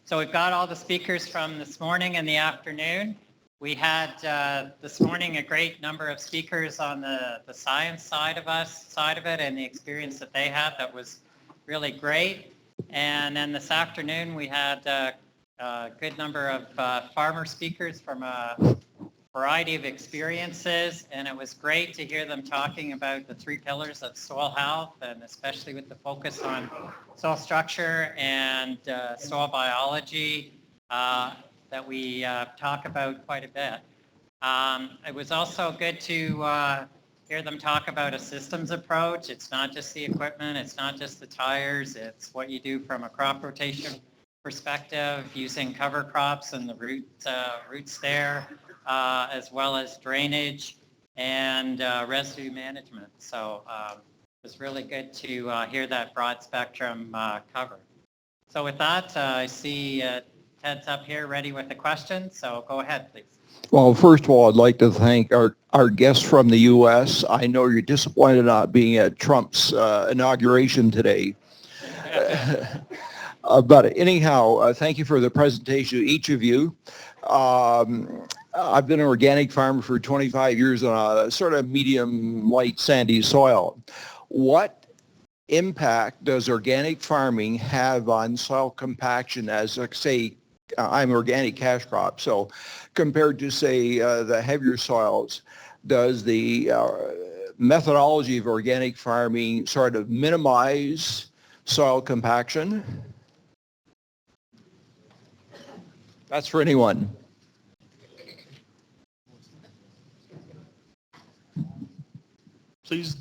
So we've got all the speakers from this morning and the afternoon. We had this morning a great number of speakers on the science side of it and the experience that they had that was really great. And then this afternoon we had a good number of farmer speakers from a variety of experiences, and it was great to hear them talking about the three pillars of soil health, and especially with the focus on soil structure and soil biology that we talk about quite a bit. It was also good to hear them talk about a systems approach. It's not just the equipment, it's not just the tires, it's what you do from a crop rotation perspective, using cover crops and the roots there, as well as drainage and residue management. So it was really good to hear that broad spectrum covered. So with that, I see Ted's up here ready with a question, so go ahead, please. Well, first of all, I'd like to thank our guests from the U.S. I know you're disappointed not being at Trump's inauguration today. But anyhow, thank you for the presentation to each of you. I've been an organic farmer for 25 years on a sort of medium light sandy soil. What impact does organic farming have on soil compaction as, like, say, I'm organic cash crop, so compared to, say, the heavier soils, does the methodology of organic farming sort of minimize soil compaction? That's for anyone. Please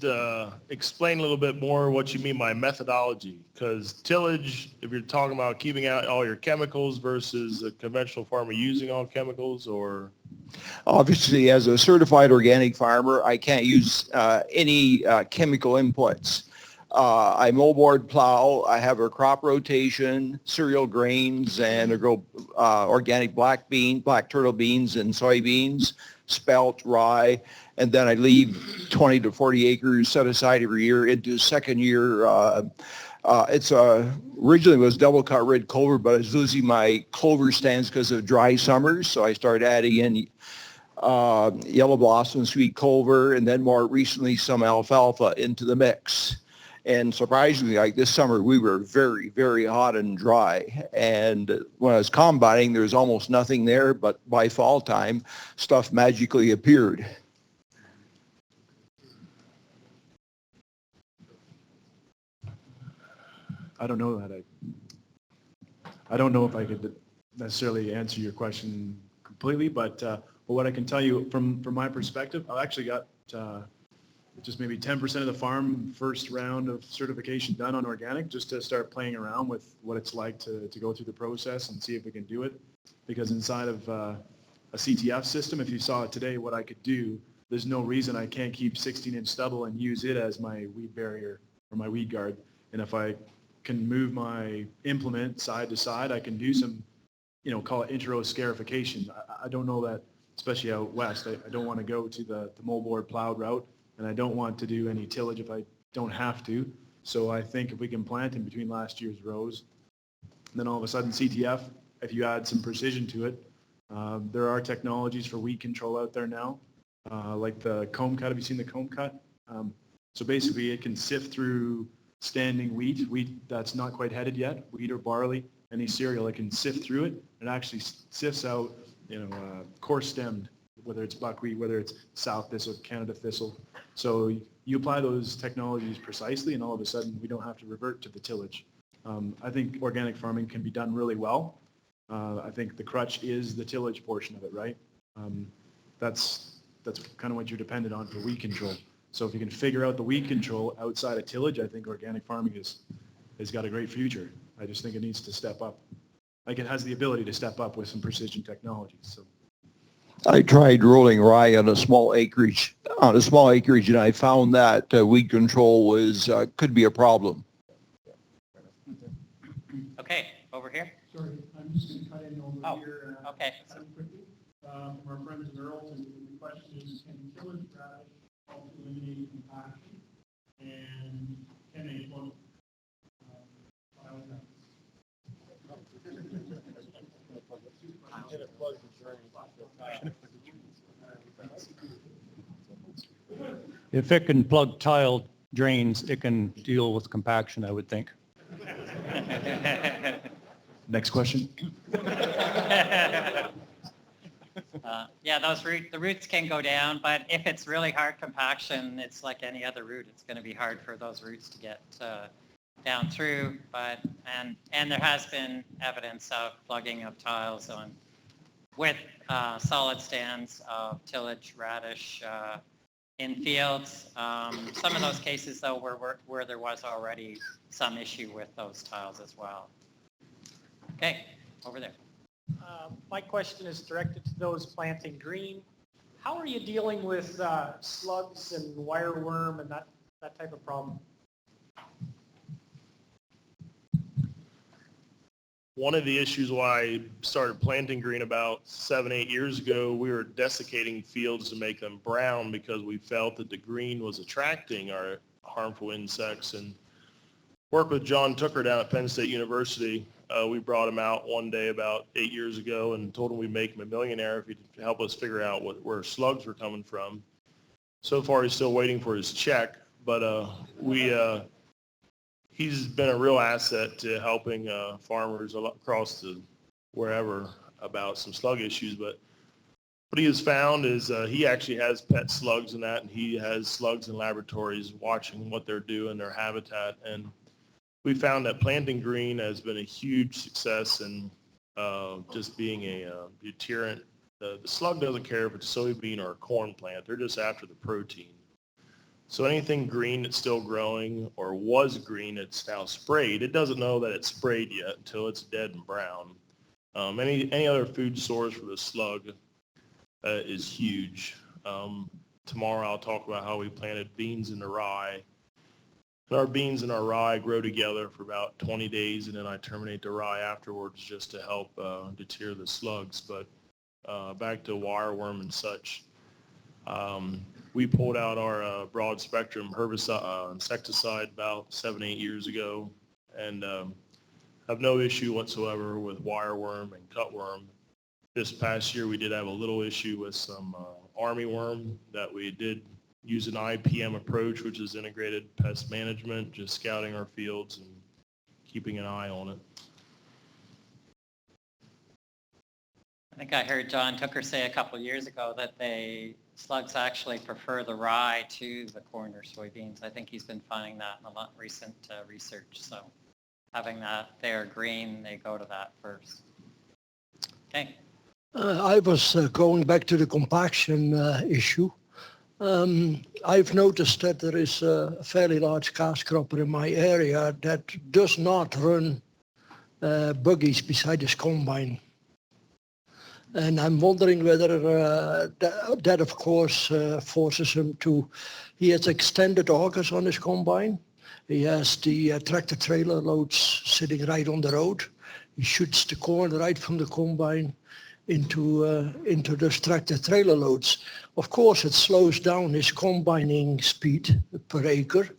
explain a little bit more what you mean by methodology, because tillage, if you're talking about keeping out all your chemicals versus a conventional farmer using all chemicals, or? Obviously, as a certified organic farmer, I can't use any chemical inputs. I moldboard plow, I have a crop rotation, cereal grains, and I grow organic black turtle beans and soybeans, spelt, rye, and then I leave 20 to 40 acres set aside every year into second year. It's originally was double cut red clover, but I was losing my clover stands because of dry summers, so I started adding in yellow blossom sweet clover, and then more recently some alfalfa into the mix. And surprisingly, like this summer, we were very, very hot and dry. And when I was combining, there was almost nothing there, but by fall time, stuff magically appeared. I don't know that I don't know if I could necessarily answer your question completely, but what I can tell you from my perspective, I've actually got just maybe 10% of the farm first round of certification done on organic, just to start playing around with what it's like to go through the process and see if we can do it. Because inside of a CTF system, if you saw it today, what I could do, there's no reason I can't keep 16-inch stubble and use it as my weed barrier or my weed guard. And if I can move my implement side to side, I can do some, call it inter-row scarification. I don't know that, especially out west, I don't want to go to the moldboard plowed route, and I don't want to do any tillage if I don't have to. So I think if we can plant in between last year's rows, then all of a sudden CTF, if you add some precision to it, there are technologies for weed control out there now, like the comb cut. Have you seen the comb cut? So basically it can sift through standing wheat that's not quite headed yet, wheat or barley, any cereal. It can sift through it. It actually sifts out, coarse stemmed, whether it's buckwheat, whether it's South thistle, Canada thistle. So you apply those technologies precisely, and all of a sudden we don't have to revert to the tillage. I think organic farming can be done really well. I think the crutch is the tillage portion of it, right? That's kind of what you're dependent on for weed control. So if you can figure out the weed control outside of tillage, I think organic farming has got a great future. I just think it needs to step up. Like it has the ability to step up with some precision technologies. So I tried rolling rye on a small acreage, and I found that weed control was could be a problem. Okay, over here. Sorry, I'm just going to cut in over here. Okay. Quickly, from our friends in Earlton, the question is, can tillage radish help eliminate compaction, and can they float? If it can plug tile drains, it can deal with compaction, I would think. Next question. Yeah, the roots can go down, but if it's really hard compaction, it's like any other root. It's going to be hard for those roots to get down through. And there has been evidence of plugging of tiles with solid stands of tillage radish in fields. Some of those cases, though, where there was already some issue with those tiles as well. Okay, over there. My question is directed to those planting green. How are you dealing with slugs and wireworm and that type of problem? One of the issues why I started planting green about 7-8 years ago, we were desiccating fields to make them brown because we felt that the green was attracting our harmful insects. And worked with John Tooker down at Penn State University. We brought him out one day about 8 years ago and told him we'd make him a millionaire if he'd help us figure out where slugs were coming from. So far, he's still waiting for his check, but he's been a real asset to helping farmers across wherever about some slug issues. But what he has found is he actually has pet slugs and that, and he has slugs in laboratories watching what they're doing, their habitat. And we found that planting green has been a huge success in just being a deterrent. The slug doesn't care if it's soybean or a corn plant. They're just after the protein. So anything green that's still growing or was green that's now sprayed, it doesn't know that it's sprayed yet until it's dead and brown. Any other food source for the slug is huge. Tomorrow I'll talk about how we planted beans in the rye. And our beans and our rye grow together for about 20 days, and then I terminate the rye afterwards just to help deter the slugs. But back to wireworm and such. We pulled out our broad spectrum herbicide, insecticide about 7-8 years ago, and have no issue whatsoever with wireworm and cutworm. This past year we did have a little issue with some armyworm that we did use an IPM approach, which is integrated pest management, just scouting our fields and keeping an eye on it. I think I heard John Tooker say a couple of years ago that slugs actually prefer the rye to the corn or soybeans. I think he's been finding that in a lot recent research. So having that they're green, they go to that first. Okay. I was going back to the compaction issue. I've noticed that there is a fairly large cash cropper in my area that does not run buggies beside his combine. And I'm wondering whether that of course forces him to, he has extended augers on his combine. He has the tractor trailer loads sitting right on the road. He shoots the corn right from the combine into those tractor trailer loads. Of course, it slows down his combining speed per acre,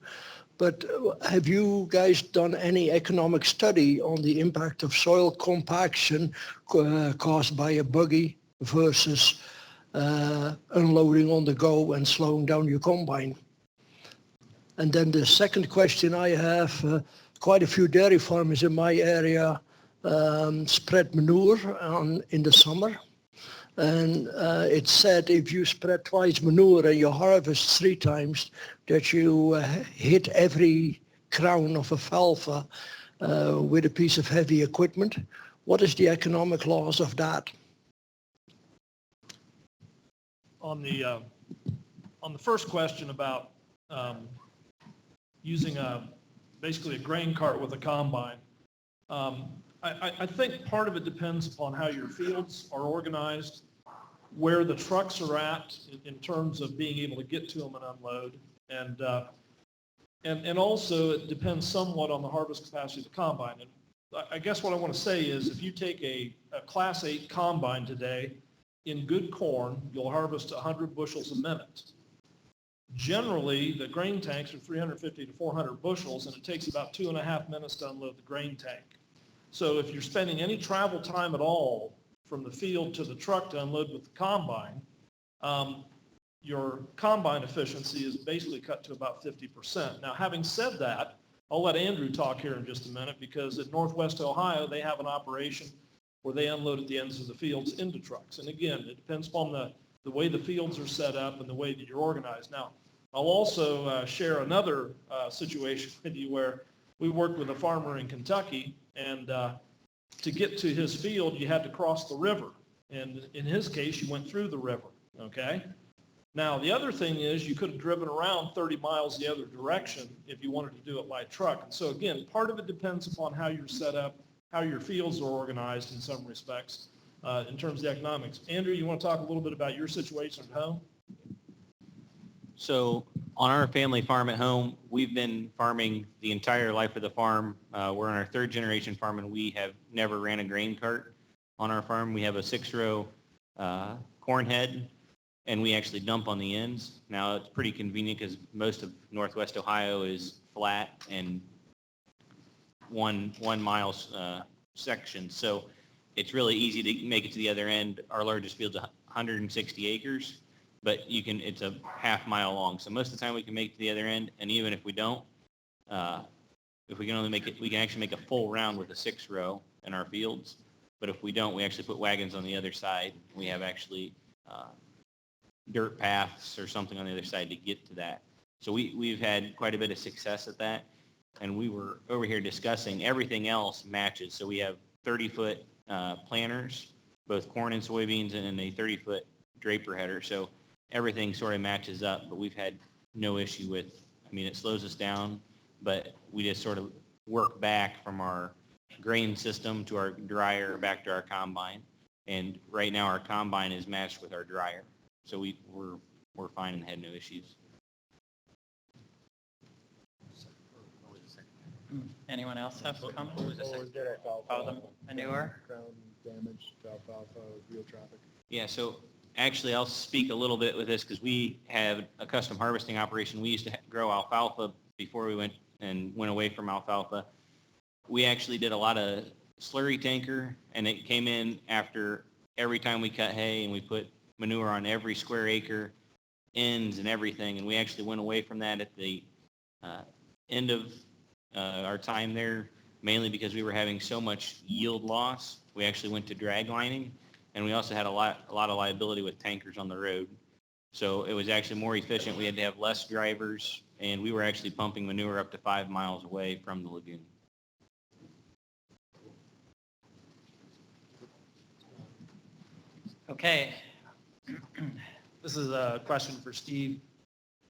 but have you guys done any economic study on the impact of soil compaction caused by a buggy versus unloading on the go and slowing down your combine? And then the second question I have, quite a few dairy farmers in my area spread manure in the summer, and it's said if you spread twice manure and you harvest 3 times, that you hit every crown of alfalfa with a piece of heavy equipment. What is the economic loss of that? On the first question about using basically a grain cart with a combine, I think part of it depends upon how your fields are organized, where the trucks are at in terms of being able to get to them and unload, and also it depends somewhat on the harvest capacity of the combine. And I guess what I want to say is if you take a Class 8 combine today, in good corn, you'll harvest 100 bushels a minute. Generally, the grain tanks are 350 to 400 bushels, and it takes about 2.5 minutes to unload the grain tank. So if you're spending any travel time at all from the field to the truck to unload with the combine, your combine efficiency is basically cut to about 50%. Now, having said that, I'll let Andrew talk here in just a minute, because at Northwest Ohio, they have an operation where they unload at the ends of the fields into trucks. And again, it depends upon the way the fields are set up and the way that you're organized. Now, I'll also share another situation with you where we worked with a farmer in Kentucky, and to get to his field, you had to cross the river. And in his case, you went through the river, okay? Now, the other thing is you could have driven around 30 miles the other direction if you wanted to do it by truck. And so again, part of it depends upon how you're set up, how your fields are organized in some respects, in terms of the economics. Andrew, you want to talk a little bit about your situation at home? So on our family farm at home, we've been farming the entire life of the farm. We're on our third generation farm, and we have never ran a grain cart on our farm. We have a 6-row corn head, and we actually dump on the ends. Now, it's pretty convenient because most of Northwest Ohio is flat and one mile section. So it's really easy to make it to the other end. Our largest field's 160 acres, but it's a half mile long. So most of the time we can make it to the other end. And even if we don't, if we can only make it, we can actually make a full round with a 6-row in our fields. But if we don't, we actually put wagons on the other side. We have actually dirt paths or something on the other side to get to that. So we've had quite a bit of success at that. And we were over here discussing everything else matches. So we have 30-foot planters, both corn and soybeans, and a 30-foot draper header. So everything sort of matches up, but we've had no issue with, it slows us down, but we just sort of work back from our grain system to our dryer back to our combine. And right now our combine is matched with our dryer. So we're fine and had no issues. Anyone else have a comment? Oh, the manure? Ground damage to alfalfa, wheel traffic. Yeah, so actually I'll speak a little bit with this because we have a custom harvesting operation. We used to grow alfalfa before we went away from alfalfa. We actually did a lot of slurry tanker, and it came in after every time we cut hay, and we put manure on every square acre, ends and everything. And we actually went away from that at the end of our time there, mainly because we were having so much yield loss. We actually went to drag lining, and we also had a lot of liability with tankers on the road. So it was actually more efficient. We had to have less drivers, and we were actually pumping manure up to 5 miles away from the lagoon. Okay. This is a question for Steve.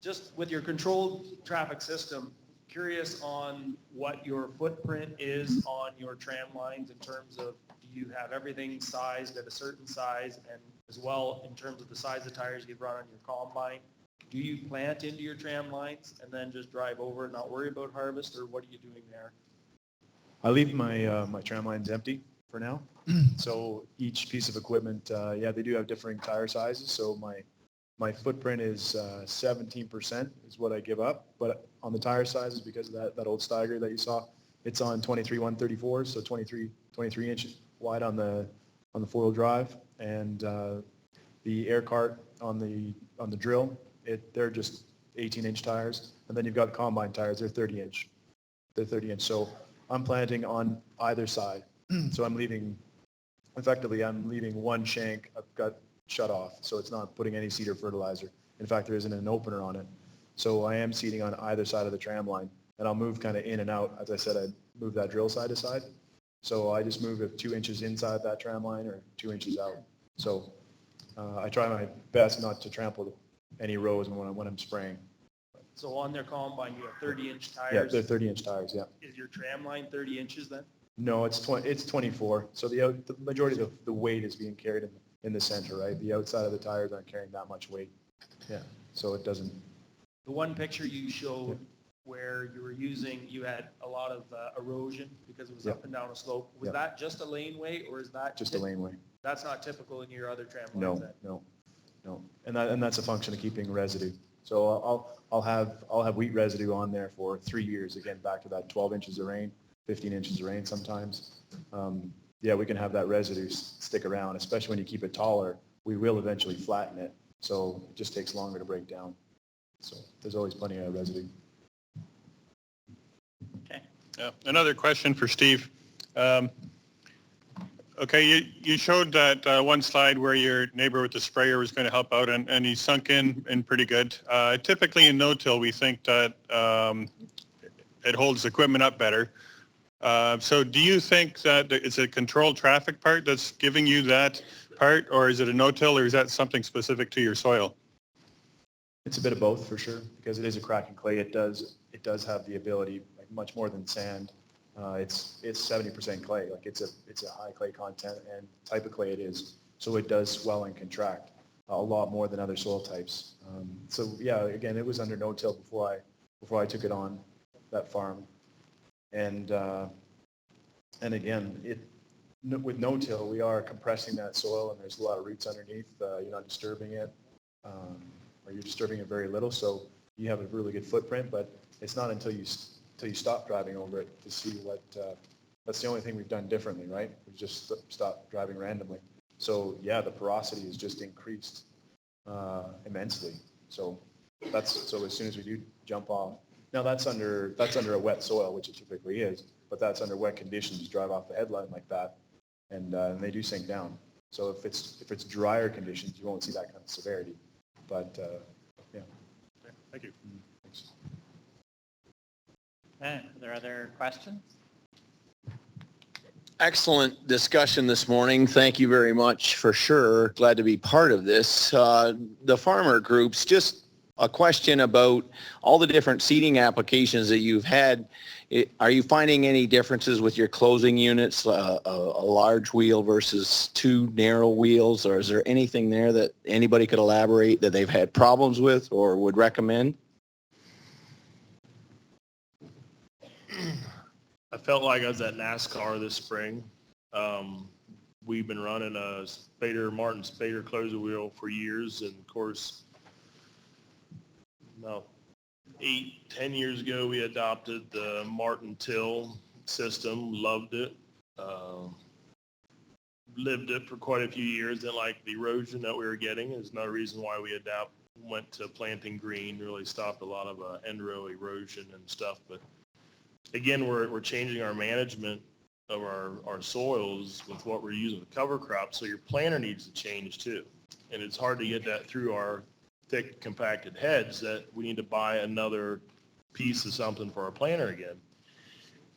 Just with your controlled traffic system, curious on what your footprint is on your tram lines in terms of, do you have everything sized at a certain size, and as well in terms of the size of tires you run on your combine? Do you plant into your tram lines and then just drive over and not worry about harvest, or what are you doing there? I leave my my tram lines empty for now. So each piece of equipment, they do have differing tire sizes. So my footprint is 17% is what I give up. But on the tire sizes, because of that old Steiger that you saw, it's on 23/134, so 23 inches wide on the four-wheel drive, and the air cart on the drill, they're just 18-inch tires, and then you've got combine tires. They're 30-inch. So I'm planting on either side. So I'm leaving one shank I've got shut off, so it's not putting any seed or fertilizer. In fact, there isn't an opener on it. So I am seeding on either side of the tram line, and I'll move kind of in and out. As I said, I move that drill side to side. So I just move it 2 inches inside that tram line or 2 inches out. So I try my best not to trample any rows when I'm spraying. So on their combine, you have 30-inch Yeah, tires. they're 30-inch tires, yeah. Is your tram line 30 inches then? No, it's 24. So the majority of the weight is being carried in the center, right? The outside of the tires aren't carrying that much weight. Yeah, so it doesn't. The one picture you showed where you had a lot of erosion because it was up and down a slope. Was that just a laneway, or is that? Just a laneway. That's not typical in your other tram lines then? No. And that's a function of keeping residue. So I'll have wheat residue on there for 3 years. Again, back to that 12 inches of rain. 15 inches of rain sometimes. We can have that residue stick around, especially when you keep it taller. We will eventually flatten it, So it just takes longer to break down. So there's always plenty of residue. Yeah. Another question for Steve. Okay, you showed that one slide where your neighbor with the sprayer was going to help out, and he sunk in pretty good. Typically in no-till, we think that it holds equipment up better. So do you think that it's a controlled traffic part that's giving you that part, or is it a no-till, or is that something specific to your soil? It's a bit of both for sure, because it is a cracking clay. It does have the ability, like much more than sand. It's 70% clay. Like it's a high clay content and type of clay it is. So it does swell and contract a lot more than other soil types. So yeah, again, it was under no-till before I took it on that farm. And again, with no-till, we are compressing that soil, and there's a lot of roots underneath. You're not disturbing it, or you're disturbing it very little. So you have a really good footprint, but it's not until you stop driving over it to see what, that's the only thing we've done differently, right? We just stopped driving randomly. So yeah, the porosity has just increased immensely. So as soon as we do jump off, now that's under a wet soil, which it typically is, but that's under wet conditions. You drive off the headline like that, and they do sink down. So if it's drier conditions, you won't see that kind of severity. But yeah. Thank you. Thanks. Okay, are there other questions? Excellent discussion this morning. Thank you very much for sure. Glad to be part of this. The farmer groups, just a question about all the different seeding applications that you've had. Are you finding any differences with your closing units, a large wheel versus two narrow wheels, or is there anything there that anybody could elaborate that they've had problems with or would recommend? I felt like I was at NASCAR this spring. We've been running a Martin Spader closer wheel for years, and of course, about 8-10 years ago, we adopted the Martin Till system. Loved it. Lived it for quite a few years. Didn't like the erosion that we were getting. Is another reason why we went to planting green. Really stopped a lot of end row erosion and stuff. But again, we're changing our management of our soils with what we're using with cover crops. So your planter needs to change too. And it's hard to get that through our thick compacted heads that we need to buy another piece of something for our planter again.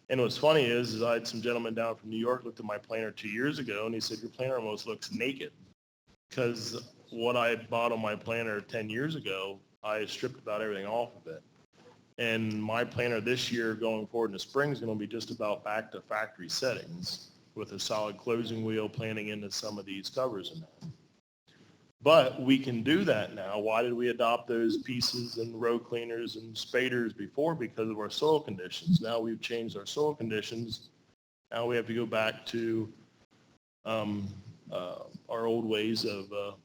And what's funny is I had some gentleman down from New York looked at my planter 2 years ago, and he said, your planter almost looks naked, because what I bought on my planter 10 years ago, I stripped about everything off of it. And my planter this year going forward in the spring is going to be just about back to factory settings with a solid closing wheel planting into some of these covers in that. But we can do that now. Why did we adopt those pieces and row cleaners and spaders before? Because of our soil conditions. Now we've changed our soil conditions. Now we have to go back to our old ways of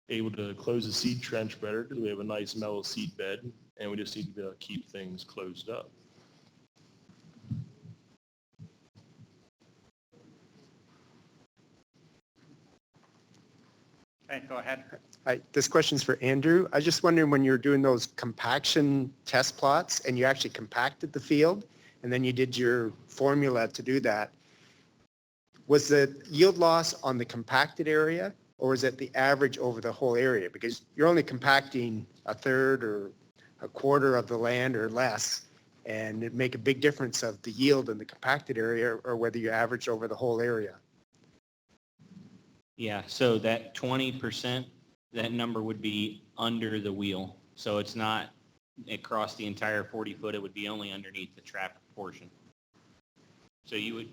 able to close the seed trench better, because we have a nice mellow seed bed, and we just need to keep things closed up. Okay, go ahead. Hi, this question's for Andrew. I was just wondering, when you're doing those compaction test plots and you actually compacted the field and then you did your formula to do that, was the yield loss on the compacted area, or was it the average over the whole area? Because you're only compacting a third or a quarter of the land or less, and it'd make a big difference of the yield in the compacted area or whether you average over the whole area. Yeah, so that 20%, that number would be under the wheel. So it's not across the entire 40 foot, it would be only underneath the traffic portion. So you would,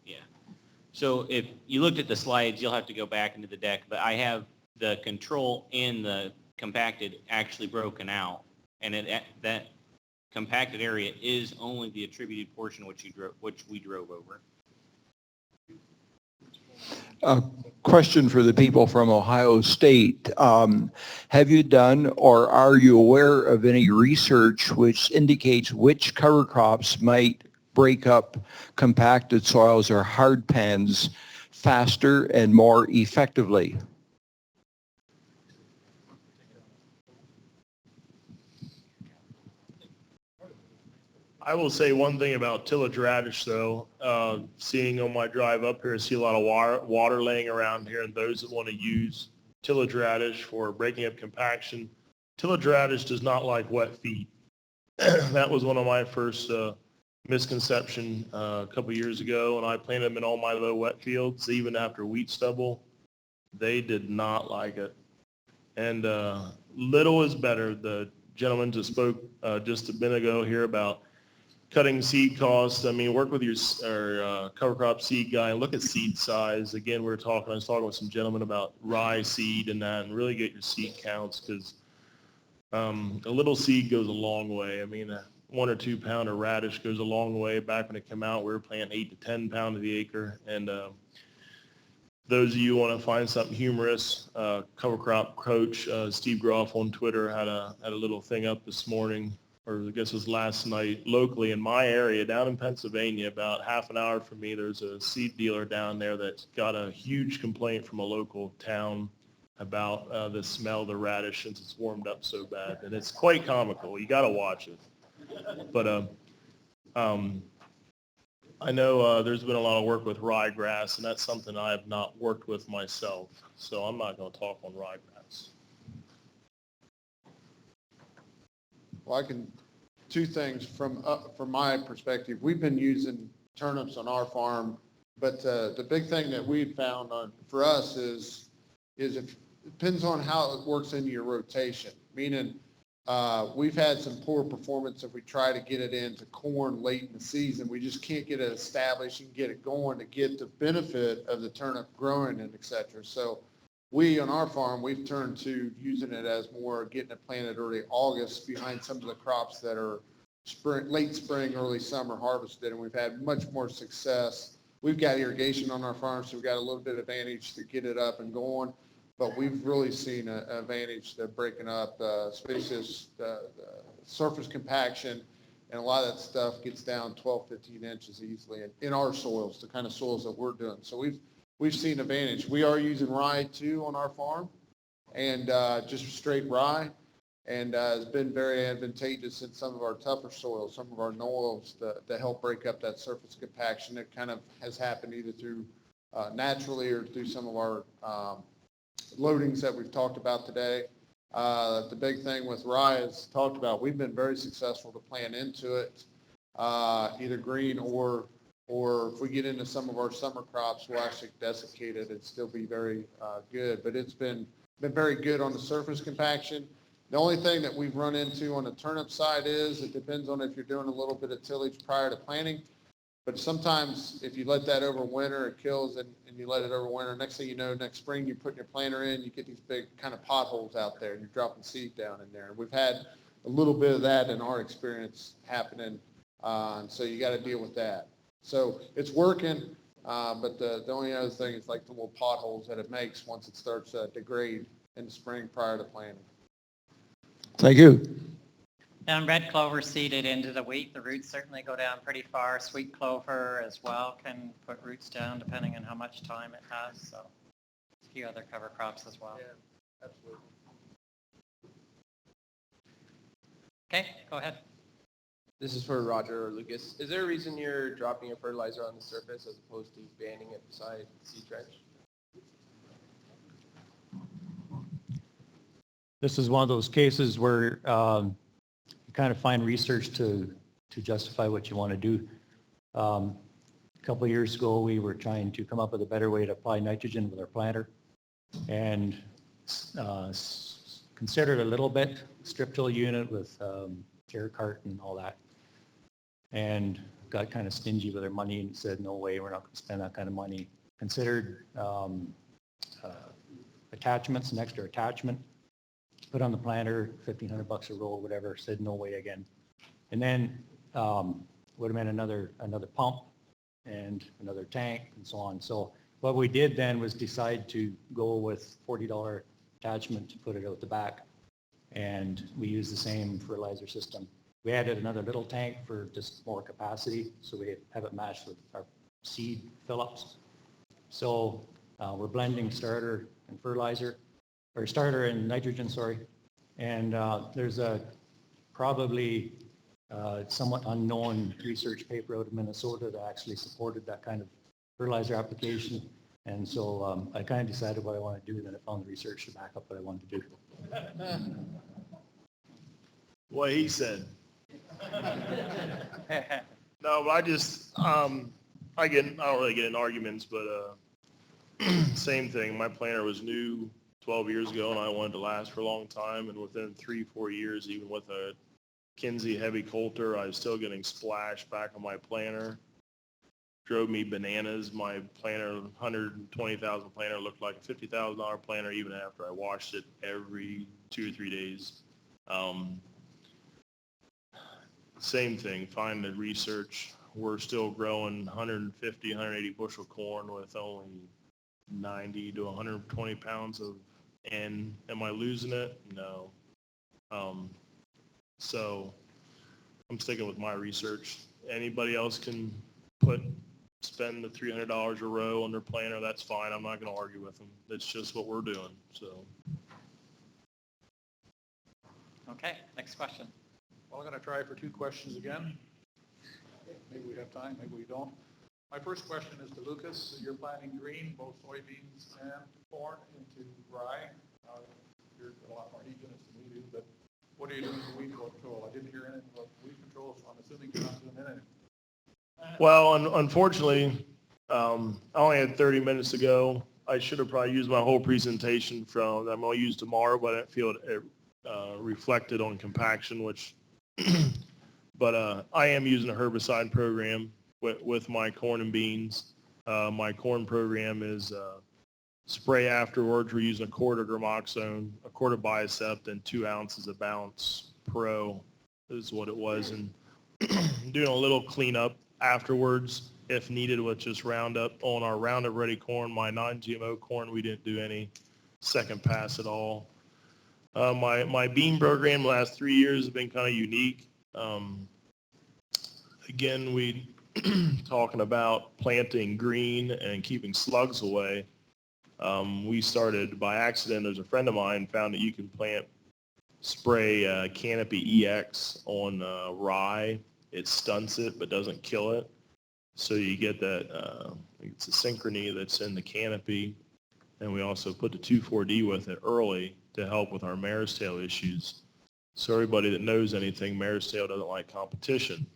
yeah. So if you looked at the slides, you'll have to go back into the deck, but I have the control and the compacted actually broken out, and that compacted area is only the attributed portion which we drove over. A question for the people from Ohio State. Have you done or are you aware of any research which indicates which cover crops might break up compacted soils or hard pans faster and more effectively? I will say one thing about tillage radish though, seeing on my drive up here, I see a lot of water laying around here, and those that want to use tillage radish for breaking up compaction, tillage radish does not like wet feet. That was one of my first misconception a couple years ago, and I planted them in all my low wet fields, even after wheat stubble. They did not like it. And little is better. The gentleman just spoke just a minute ago here about cutting seed costs. I mean, work with your cover crop seed guy and look at seed size. Again, I was talking with some gentlemen about rye seed and that, and really get your seed counts, because a little seed goes a long way. I mean, a 1 or 2 pound of radish goes a long way. Back when it came out, we were planting 8 to 10 pound of the acre. And those of you who want to find something humorous, cover crop coach Steve Groff on Twitter had a little thing up this morning, or I guess it was last night, locally in my area down in Pennsylvania, about half an hour from me. There's a seed dealer down there that got a huge complaint from a local town about the smell of the radish since it's warmed up so bad. And it's quite comical. You got to watch it. But I know there's been a lot of work with ryegrass, and that's something I have not worked with myself. So I'm not going to talk on ryegrass. Well, two things from my perspective. We've been using turnips on our farm, but the big thing that we've found for us is it depends on how it works into your rotation. Meaning, we've had some poor performance if we try to get it into corn late in the season. We just can't get it established and get it going to get the benefit of the turnip growing and et cetera. So we on our farm, we've turned to using it as more getting it planted early August behind some of the crops that are late spring, early summer harvested, and we've had much more success. We've got irrigation on our farm, so we've got a little bit of advantage to get it up and going, but we've really seen an advantage to breaking up, especially the surface compaction, and a lot of that stuff gets down 12, 15 inches easily in our soils, the kind of soils that we're doing. So we've seen advantage. We are using rye too on our farm, and just straight rye, and it's been very advantageous in some of our tougher soils, some of our knolls to help break up that surface compaction. It kind of has happened either through naturally or through some of our loadings that we've talked about today. The big thing with rye is talked about, we've been very successful to plant into it, either green or if we get into some of our summer crops, we'll actually desiccate it and still be very good. But it's been very good on the surface compaction. The only thing that we've run into on the turnip side is it depends on if you're doing a little bit of tillage prior to planting. But sometimes if you let that over winter, it kills, and you let it over winter. Next thing you know, next spring, you put your planter in, you get these big kind of potholes out there, and you're dropping seed down in there. We've had a little bit of that in our experience happening, and so you got to deal with that. So it's working, but the only other thing is like the little potholes that it makes once it starts to degrade in the spring prior to planting. Thank you. And red clover seeded into the wheat, the roots certainly go down pretty far. Sweet clover as well can put roots down depending on how much time it has. So a few other cover crops as well. Yeah, absolutely. Okay, go ahead. This is for Roger or Lucas. Is there a reason you're dropping your fertilizer on the surface as opposed to banding it beside the seed trench? This is one of those cases where you kind of find research to justify what you want to do. A couple of years ago, we were trying to come up with a better way to apply nitrogen with our planter, and considered a little bit strip till unit with air cart and all that, and got kind of stingy with our money and said, no way, we're not going to spend that kind of money. Considered attachments, an extra attachment, put on the planter, $1,500 a roll, whatever, said no way again. And then would have been another pump and another tank and so on. So What we did then was decide to go with $40 attachment to put it out the back. And we use the same fertilizer system. We added another little tank for just more capacity, so we have it matched with our seed fill-ups. So we're blending starter and fertilizer, or starter and nitrogen, sorry. And there's a probably somewhat unknown research paper out of Minnesota that actually supported that kind of fertilizer application. And so I kind of decided what I want to do, then I found the research to back up what I wanted to do. What he said. No, but I just, I don't really get in arguments, but same thing. My planter was new 12 years ago, and I wanted to last for a long time. And within 3-4 years, even with a Kinsey heavy coulter, I was still getting splashed back on my planter. Drove me bananas. My planter, $120,000 planter, looked like a $50,000 planter even after I washed it every 2 or 3 days. Same thing, find the research. We're still growing 150, 180 bushel corn with only 90 to 120 pounds of N. Am I losing it? No. So I'm sticking with my research. Anybody else can spend the $300 a row on their planter, that's fine. I'm not going to argue with them. That's just what we're doing, so. Okay, next question. Well, I'm going to try for 2 questions again. Maybe we have time, maybe we don't. My first question is to Lucas. You're planting green, both soybeans and corn, into rye. You're a lot more heat units than we do, but what are you doing for weed control? I didn't hear anything about weed control, so I'm assuming you're not doing anything. Well, unfortunately, I only had 30 minutes to go. I should have probably used my whole presentation from that I'm going to use tomorrow, but I didn't feel it reflected on compaction, which, but I am using a herbicide program with my corn and beans. My corn program is spray afterwards. We're using a quart of Gramoxone, a quart of Bicep, and 2 ounces of Bounce Pro is what it was. And doing a little cleanup afterwards, if needed, with just Roundup. On our Roundup Ready corn, my non-GMO corn, we didn't do any second pass at all. My bean program the last 3 years has been kind of unique. Again, we talking about planting green and keeping slugs away. We started by accident. There's a friend of mine found that you can spray Canopy EX on rye. It stunts it but doesn't kill it. So you get that, it's a synchrony that's in the canopy. And we also put the 2,4-D with it early to help with our mare's tail issues. So everybody that knows anything, mare's tail doesn't like competition.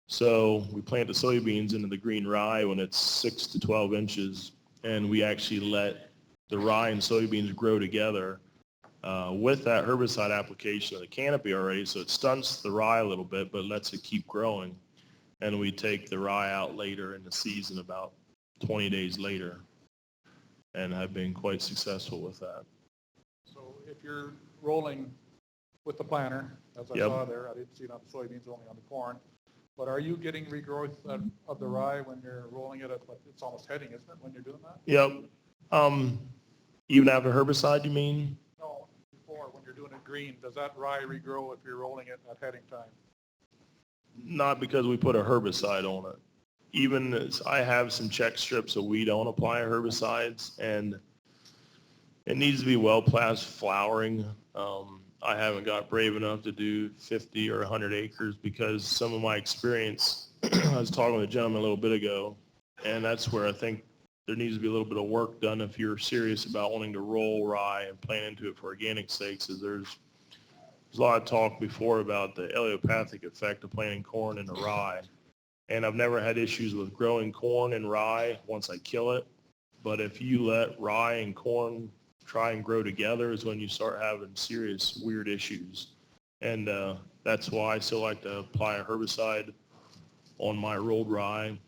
So we plant the soybeans into the green rye when it's 6 to 12 inches, and we actually let the rye and soybeans grow together with that herbicide application of the canopy already. So it stunts the rye a little bit, but lets it keep growing. And we take the rye out later in the season, about 20 days later, and have been quite successful with that. So if you're rolling with the planter, as I saw there, I didn't see it on the soybeans, only on the corn, but are you getting regrowth of the rye when you're rolling it? It's almost heading, isn't it, when you're doing that? Yep. Even after herbicide, you mean? No, before, when you're doing it green, does that rye regrow if you're rolling it at heading time? Not because we put a herbicide on it. Even as I have some check strips that we don't apply herbicides, and it needs to be well past flowering. I haven't got brave enough to do 50 or 100 acres because some of my experience, I was talking with a gentleman a little bit ago, and that's where I think there needs to be a little bit of work done if you're serious about wanting to roll rye and plant into it for organic sakes. There's a lot of talk before about the allelopathic effect of planting corn into rye. And I've never had issues with growing corn and rye once I kill it. But if you let rye and corn try and grow together is when you start having serious weird issues. And that's why I still like to apply a herbicide on my rolled rye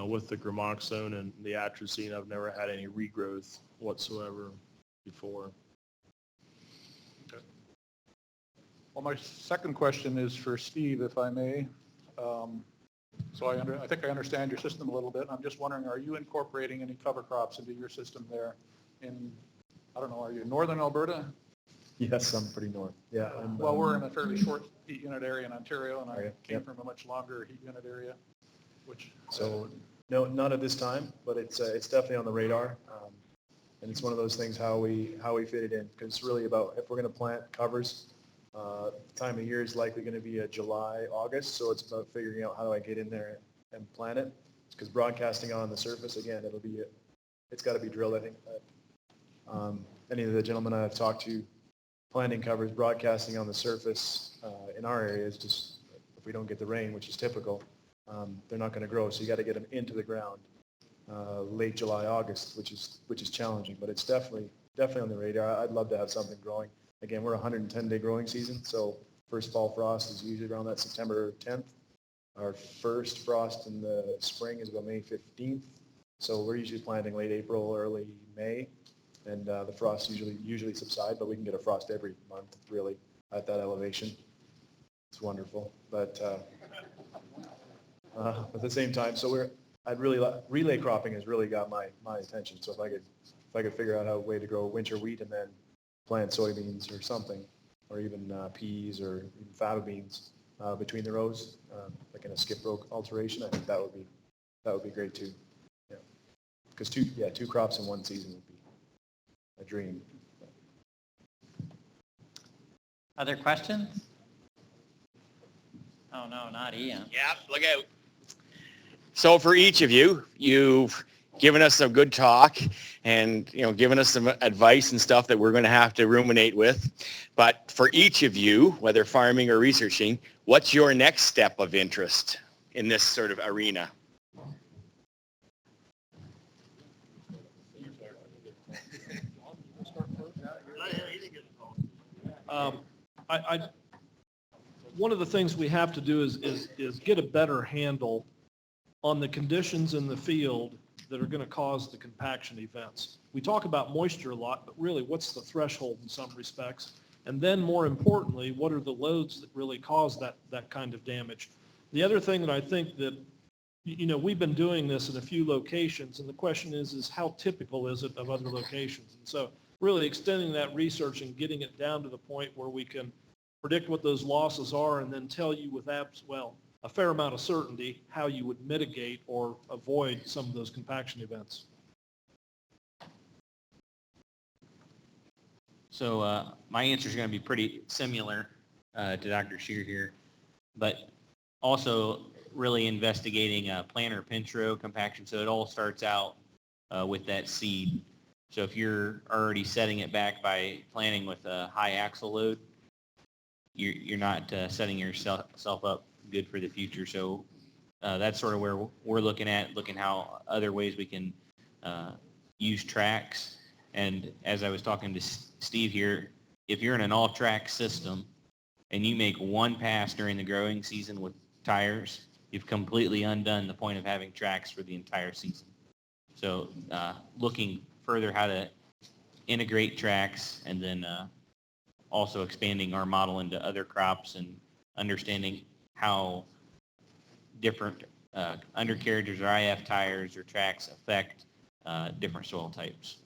with the Gramoxone and the atrazine. I've never had any regrowth whatsoever before. Okay. Well, my second question is for Steve, if I may. So I think I understand your system a little bit. I'm just wondering, are you incorporating any cover crops into your system there in, I don't know, are you in northern Alberta? Yes, I'm pretty north. Yeah. Well, we're in a fairly short heat unit area in Ontario, and I Okay, came yep. from a much longer heat unit area, which. So no, not at this time, but it's definitely on the radar. And it's one of those things how we fit it in, because it's really about if we're going to plant covers, the time of year is likely going to be July, August. So it's about figuring out how do I get in there and plant it. Because broadcasting on the surface, again, it's got to be drilled, I think. Any of the gentlemen I've talked to, planting covers, broadcasting on the surface in our area is just, if we don't get the rain, which is typical, they're not going to grow. So you got to get them into the ground late July, August, which is challenging, but it's definitely on the radar. I'd love to have something growing. Again, we're 110-day growing season, so first fall frost is usually around that September 10th. Our first frost in the spring is about May 15th, so we're usually planting late April, early May, and the frosts usually subside, but we can get a frost every month, really, at that elevation. It's wonderful, but at the same time, so relay cropping has really got my attention. So if I could figure out a way to grow winter wheat and then plant soybeans or something, or even peas or even fava beans between the rows, like in a skip row alteration, I think that would be great too. Yeah, because two crops in one season would be a dream. Other questions? Oh, no, not Ian. Yeah, look out. So for each of you, you've given us some good talk and, given us some advice and stuff that we're going to have to ruminate with. But for each of you, whether farming or researching, what's your next step of interest in this sort of arena? One of the things we have to do is get a better handle on the conditions in the field that are going to cause the compaction events. We talk about moisture a lot, but really what's the threshold in some respects? And then more importantly, what are the loads that really cause that kind of damage? The other thing that I think that, we've been doing this in a few locations, and the question is how typical is it of other locations? And so really extending that research and getting it down to the point where we can predict what those losses are and then tell you with a fair amount of certainty how you would mitigate or avoid some of those compaction events. So my answer is going to be pretty similar to Dr. Scheer here, but also really investigating planter pinch row compaction. So it all starts out with that seed. So if you're already setting it back by planting with a high axle load, you're not setting yourself up good for the future. So that's sort of where we're looking how other ways we can use tracks. And as I was talking to Steve here, if you're in an all-track system and you make one pass during the growing season with tires, you've completely undone the point of having tracks for the entire season. So looking further how to integrate tracks and then also expanding our model into other crops and understanding how different undercarriages or IF tires or tracks affect different soil types.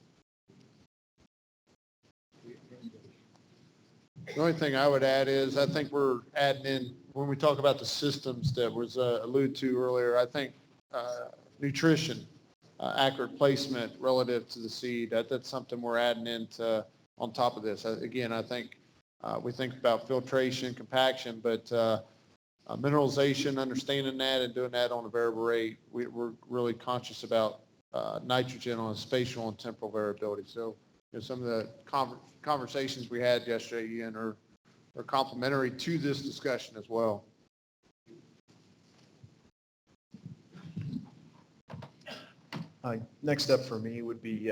The only thing I would add is I think we're adding in, when we talk about the systems that was alluded to earlier, I think nutrition, accurate placement relative to the seed, that's something we're adding into on top of this. Again, I think we think about filtration, compaction, but mineralization, understanding that and doing that on a variable rate, we're really conscious about nitrogen on spatial and temporal variability. So some of the conversations we had yesterday, Ian, are complementary to this discussion as well. Next step for me would be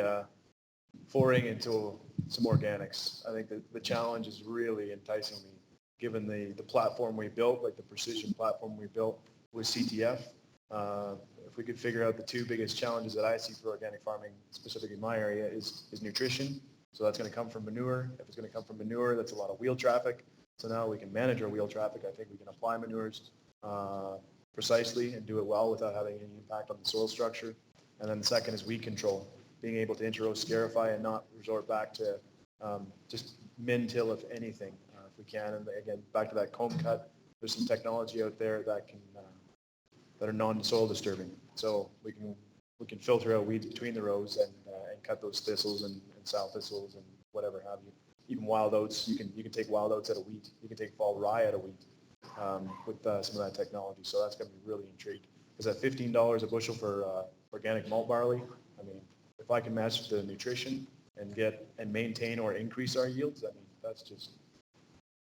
foraying into some organics. I think that the challenge is really enticing me, given the platform we built, like the precision platform we built with CTF. If we could figure out the two biggest challenges that I see for organic farming, specifically in my area, is nutrition. So that's going to come from manure. If it's going to come from manure, that's a lot of wheel traffic. So now we can manage our wheel traffic. I think we can apply manures precisely and do it well without having any impact on the soil structure. And then the second is weed control, being able to inter-row scarify and not resort back to just min-till if anything, if we can. And again, back to that comb cut, there's some technology out there that can that are non-soil disturbing. So we can filter out weeds between the rows and cut those thistles and sow thistles and whatever have you. Even wild oats, you can take wild oats out of wheat. You can take fall rye out of wheat with some of that technology. So that's going to be really intrigued. Is that $15 a bushel for organic malt barley? I mean, if I can match the nutrition and maintain or increase our yields, I mean, that's just,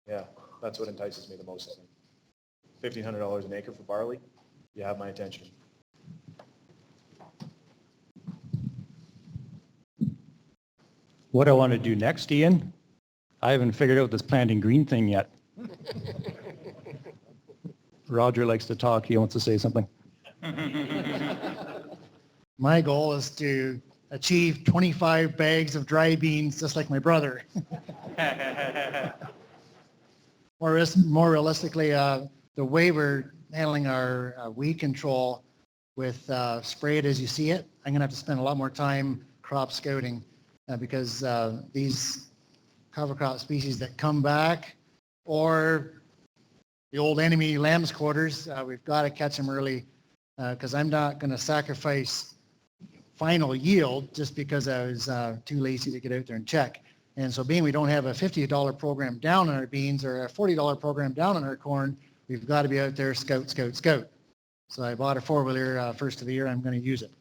yeah, that's what entices me the most, I think. $1,500 an acre for barley, you have my attention. What I want to do next, Ian, I haven't figured out this planting green thing yet. Roger likes to talk. He wants to say something. My goal is to achieve 25 bags of dry beans, just like my brother. More realistically, the way we're handling our weed control with spray it as you see it, I'm going to have to spend a lot more time crop scouting because these cover crop species that come back or the old enemy lamb's quarters, we've got to catch them early because I'm not going to sacrifice final yield just because I was too lazy to get out there and check. And so being we don't have a $50 program down on our beans or a $40 program down on our corn, we've got to be out there scout. So I bought a four-wheeler first of the year. I'm going to use it.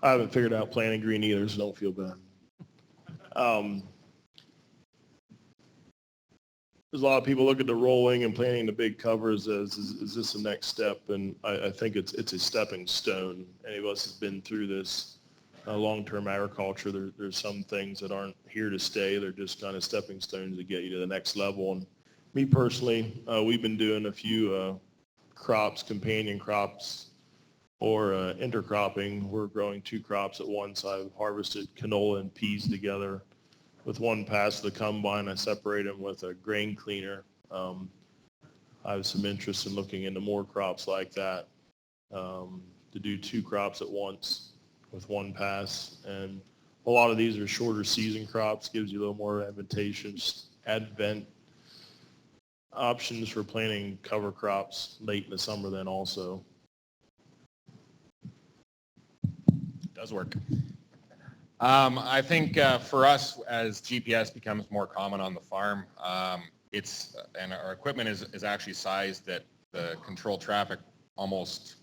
I haven't figured out planting green either, so don't feel bad. There's a lot of people look at the rolling and planting the big covers as, is this the next step? And I think it's a stepping stone. Any of us have been through this long-term agriculture. There's some things that aren't here to stay. They're just kind of stepping stones to get you to the next level. And me personally, we've been doing a few crops, companion crops, or intercropping. We're growing two crops at once. I've harvested canola and peas together. With one pass of the combine, I separate them with a grain cleaner. I have some interest in looking into more crops like that, to do two crops at once with one pass. And a lot of these are shorter season crops, gives you a little more advantageous advent options for planting cover crops late in the summer then also. Does work. I think for us, as GPS becomes more common on the farm, and our equipment is actually sized that the controlled traffic almost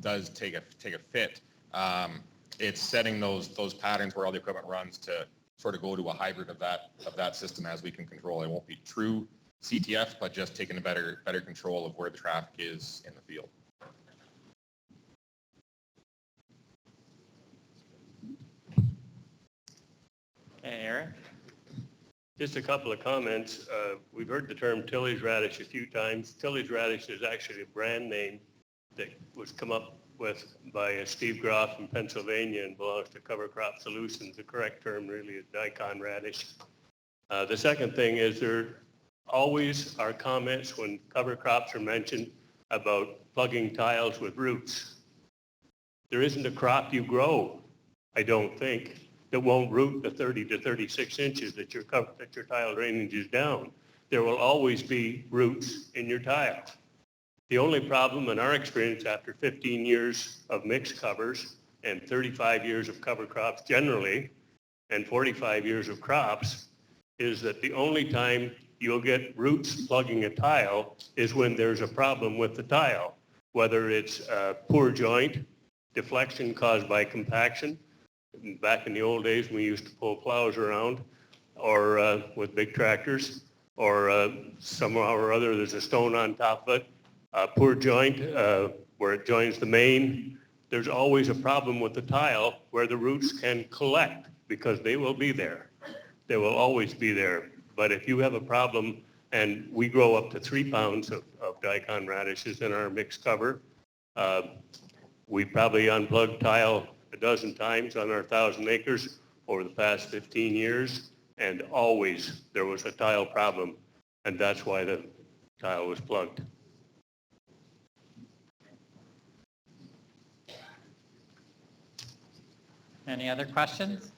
does take a fit. It's setting those patterns where all the equipment runs to sort of go to a hybrid of that system as we can control. It won't be true CTF, but just taking a better control of where the traffic is in the field. Hey, Eric? Just a couple of comments. We've heard the term tillage radish a few times. Tillage radish is actually a brand name that was come up with by Steve Groff in Pennsylvania and belongs to Cover Crop Solutions. The correct term really is daikon radish. The second thing is there always are comments when cover crops are mentioned about plugging tiles with roots. There isn't a crop you grow, I don't think, that won't root the 30 to 36 inches that your tile drainage is down. There will always be roots in your tile. The only problem in our experience after 15 years of mixed covers and 35 years of cover crops generally and 45 years of crops is that the only time you'll get roots plugging a tile is when there's a problem with the tile, whether it's a poor joint, deflection caused by compaction. Back in the old days, we used to pull plows around or with big tractors or somehow or other there's a stone on top of it. A poor joint where it joins the main. There's always a problem with the tile where the roots can collect because they will be there. They will always be there. But if you have a problem, and we grow up to 3 pounds of daikon radishes in our mixed cover, we probably unplugged tile a dozen times on our 1,000 acres over the past 15 years. And always there was a tile problem, and that's why the tile was plugged. Any other questions?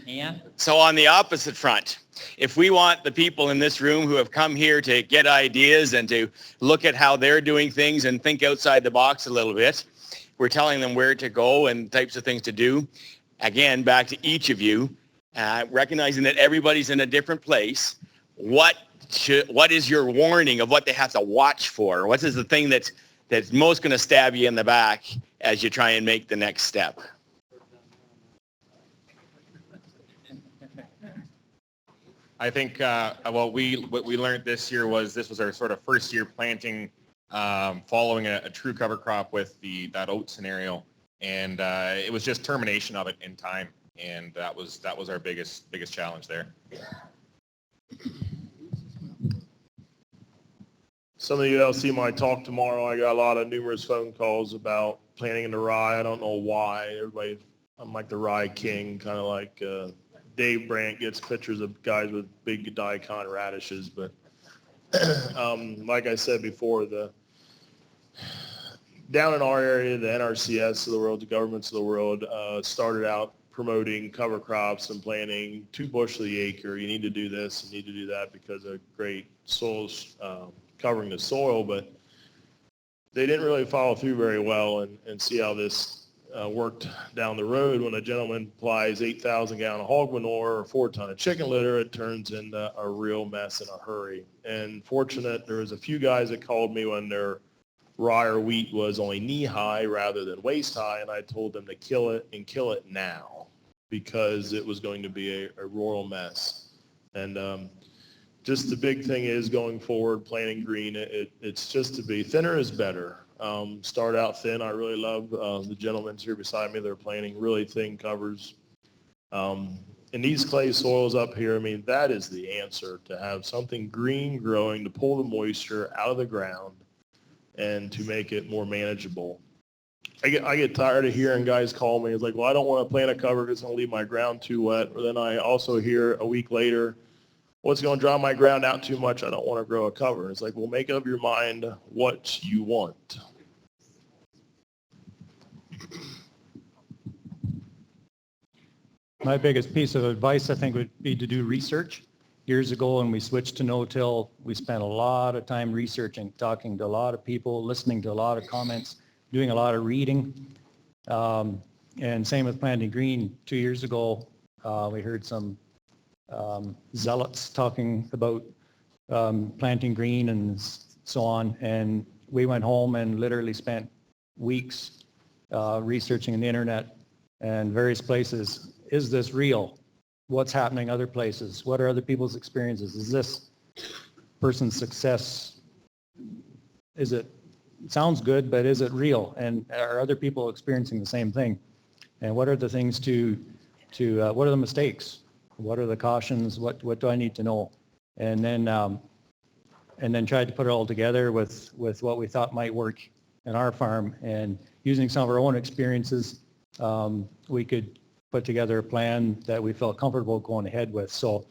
Ian? So on the opposite front, if we want the people in this room who have come here to get ideas and to look at how they're doing things and think outside the box a little bit, we're telling them where to go and types of things to do. Again, back to each of you, recognizing that everybody's in a different place. What is your warning of what they have to watch for? What is the thing that's most going to stab you in the back as you try and make the next step? I think what we learned this year was this was our sort of first year planting, following a true cover crop with that oat scenario, and it was just termination of it in time, and that was our biggest challenge there. Some of you that'll see my talk tomorrow. I got a lot of numerous phone calls about planting in the rye. I don't know why. I'm like the rye king, kind of like Dave Brandt gets pictures of guys with big daikon radishes. But like I said before, down in our area, the NRCS of the world, the governments of the world started out promoting cover crops and planting 2 bushel the acre. You need to do this, you need to do that because of great soils covering the soil, but they didn't really follow through very well and see how this worked down the road. When a gentleman applies 8,000 gallon hog manure or 4 ton of chicken litter, it turns into a real mess in a hurry. And fortunate, there was a few guys that called me when their rye or wheat was only knee high rather than waist high, and I told them to kill it and kill it now because it was going to be a royal mess. And just the big thing is going forward, planting green, it's just to be thinner is better. Start out thin. I really love the gentlemen here beside me. They're planting really thin covers. In these clay soils up here, I mean, that is the answer, to have something green growing, to pull the moisture out of the ground and to make it more manageable. I get tired of hearing guys call me. It's like, well, I don't want to plant a cover because it's going to leave my ground too wet. Or then I also hear a week later, what's going to dry my ground out too much? I don't want to grow a cover. It's like, well, make up your mind what you want. My biggest piece of advice, I think, would be to do research. Years ago, when we switched to no-till, we spent a lot of time researching, talking to a lot of people, listening to a lot of comments, doing a lot of reading. And same with planting green. 2 years ago, we heard some zealots talking about planting green and so on. And we went home and literally spent weeks researching on the internet and various places. Is this real? What's happening other places? What are other people's experiences? Is this person's success? It sounds good, but is it real? And are other people experiencing the same thing? And what are the things what are the mistakes? What are the cautions? What do I need to know? And then tried to put it all together with what we thought might work in our farm. And using some of our own experiences, we could put together a plan that we felt comfortable going ahead with. So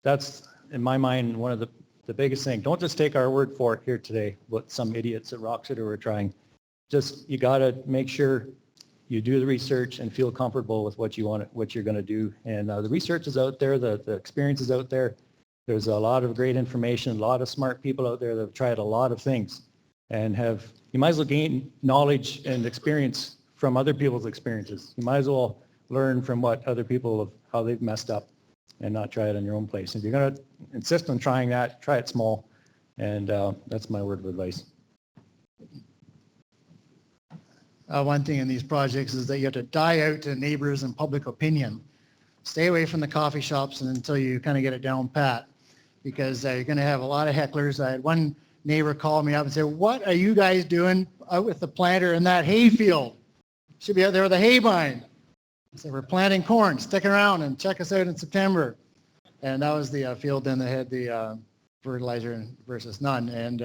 that's, in my mind, one of the biggest things. Don't just take our word for it here today, what some idiots at Rock City were trying. Just, you got to make sure you do the research and feel comfortable with what you're going to do. And the research is out there, the experience is out there. There's a lot of great information, a lot of smart people out there that have tried a lot of things and you might as well gain knowledge and experience from other people's experiences. You might as well learn from what other people how they've messed up and not try it on your own place. If you're going to insist on trying that, try it small. And that's my word of advice. One thing in these projects is that you have to die out to neighbors and public opinion. Stay away from the coffee shops until you kind of get it down pat, because you're going to have a lot of hecklers. I had one neighbor call me up and say, what are you guys doing out with the planter in that hay field? Should be out there with a hay bind. I said, we're planting corn. Stick around and check us out in September. And that was the field then that had the fertilizer versus none. And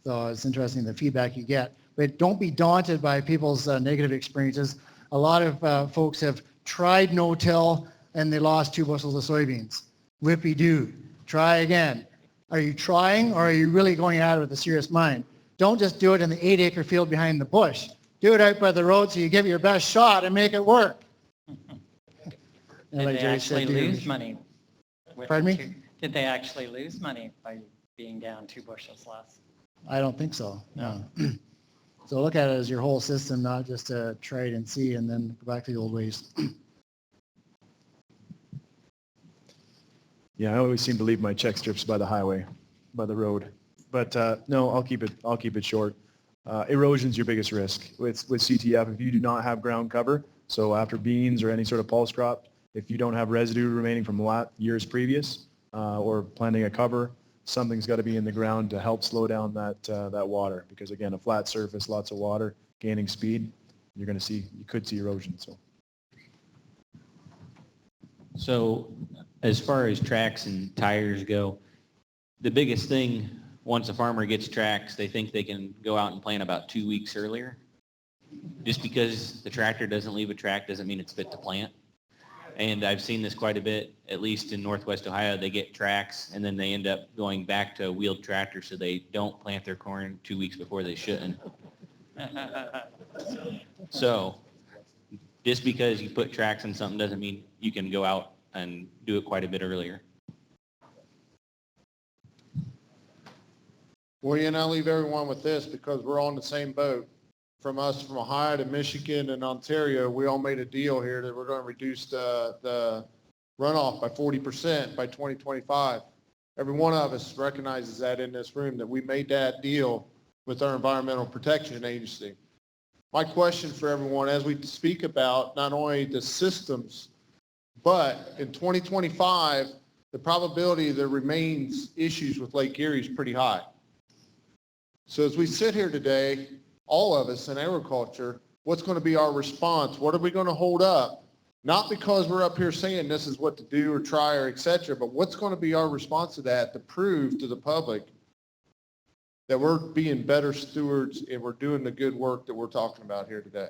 so it's interesting the feedback you get. But don't be daunted by people's negative experiences. A lot of folks have tried no-till. and they lost 2 bushels of soybeans. Whippy-doo. Try again. Are you trying or are you really going at it with a serious mind? Don't just do it in the 8-acre field behind the bush. Do it out by the road so you give it your best shot and make it work. Did they actually lose money? Pardon me? Did they actually lose money by being down 2 bushels less? I don't think so, no. So look at it as your whole system, not just to try it and see and then go back to the old ways. Yeah, I always seem to leave my check strips by the highway, by the road. But no, I'll keep it short. Erosion's your biggest risk with CTF. If you do not have ground cover, so after beans or any sort of pulse crop, if you don't have residue remaining from years previous or planting a cover, something's got to be in the ground to help slow down that water. Because again, a flat surface, lots of water, gaining speed, you could see erosion. So as far as tracks and tires go, the biggest thing, once a farmer gets tracks, they think they can go out and plant about 2 weeks earlier. Just because the tractor doesn't leave a track doesn't mean it's fit to plant. And I've seen this quite a bit, at least in Northwest Ohio. They get tracks and then they end up going back to a wheeled tractor so they don't plant their corn 2 weeks before they shouldn't. So just because you put tracks on something doesn't mean you can go out and do it quite a bit earlier. Well, and I'll leave everyone with this because we're on the same boat. From Ohio to Michigan and Ontario, we all made a deal here that we're going to reduce the runoff by 40% by 2025. Every one of us recognizes that in this room, that we made that deal with our Environmental Protection Agency. My question for everyone, as we speak about not only the systems, but in 2025, the probability there remains issues with Lake Erie is pretty high. So as we sit here today, all of us in agriculture, what's going to be our response? What are we going to hold up? Not because we're up here saying this is what to do or try or et cetera, but what's going to be our response to that to prove to the public that we're being better stewards and we're doing the good work that we're talking about here today?